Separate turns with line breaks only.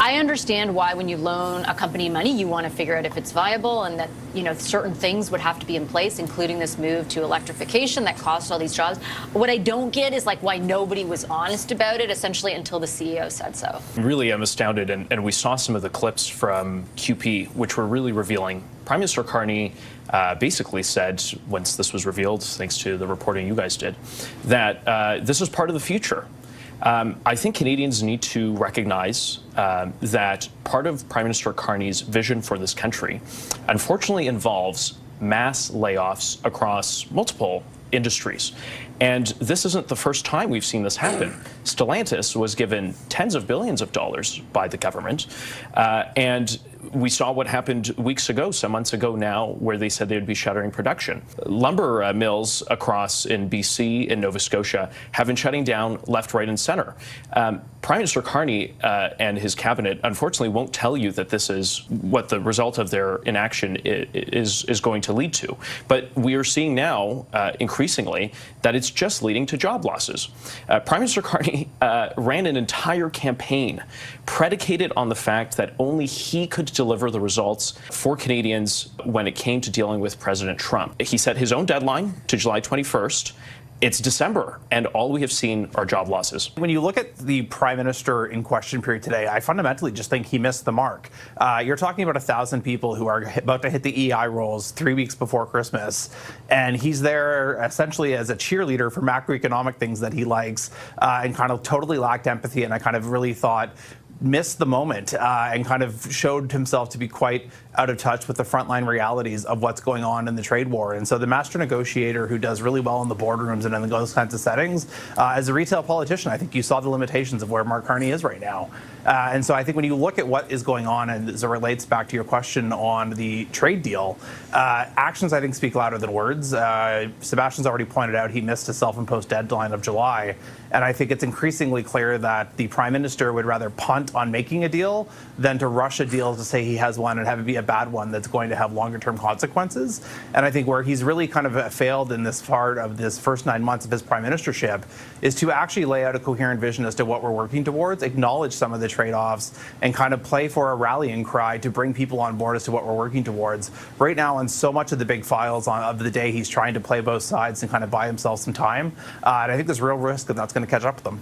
I understand why when you loan a company money, you want to figure out if it's viable and that, certain things would have to be in place, including this move to electrification that cost all these jobs. What I don't get is why nobody was honest about it, essentially, until the CEO said so.
Really, I'm astounded. And we saw some of the clips from QP, which were really revealing. Prime Minister Carney basically said, once this was revealed, thanks to the reporting you guys did, that this is part of the future. I think Canadians need to recognize that part of Prime Minister Carney's vision for this country, unfortunately, involves mass layoffs across multiple industries. And this isn't the first time we've seen this happen. Stellantis was given tens of billions of dollars by the government, and we saw what happened weeks ago, some months ago now, where they said they would be shuttering production. Lumber mills across in BC and Nova Scotia have been shutting down left, right, and center. Prime Minister Carney and his cabinet, unfortunately, won't tell you that this is what the result of their inaction is going to lead to. But we are seeing now, increasingly, that it's just leading to job losses. Prime Minister Carney ran an entire campaign predicated on the fact that only he could deliver the results for Canadians when it came to dealing with President Trump. He set his own deadline to July 21st. It's December, and all we have seen are job losses.
When you look at the Prime Minister in question period today, I fundamentally just think he missed the mark. You're talking about 1,000 people who are about to hit the EI rolls 3 weeks before Christmas, and he's there essentially as a cheerleader for macroeconomic things that he likes, and kind of totally lacked empathy, and I kind of really thought missed the moment and kind of showed himself to be quite out of touch with the frontline realities of what's going on in the trade war. And so the master negotiator who does really well in the boardrooms and in those kinds of settings, as a retail politician, I think you saw the limitations of where Mark Carney is right now. And so I think when you look at what is going on, and as it relates back to your question on the trade deal, actions, I think, speak louder than words. Sebastian's already pointed out he missed a self-imposed deadline of July. And I think it's increasingly clear that the Prime Minister would rather punt on making a deal than to rush a deal to say he has one and have it be a bad one that's going to have longer-term consequences. And I think where he's really kind of failed in this part of this first 9 months of his prime ministership is to actually lay out a coherent vision as to what we're working towards, acknowledge some of the trade-offs, and kind of play for a rallying cry to bring people on board as to what we're working towards. Right now, on so much of the big files of the day, he's trying to play both sides and kind of buy himself some time. And I think there's real risk that that's going to catch up with them.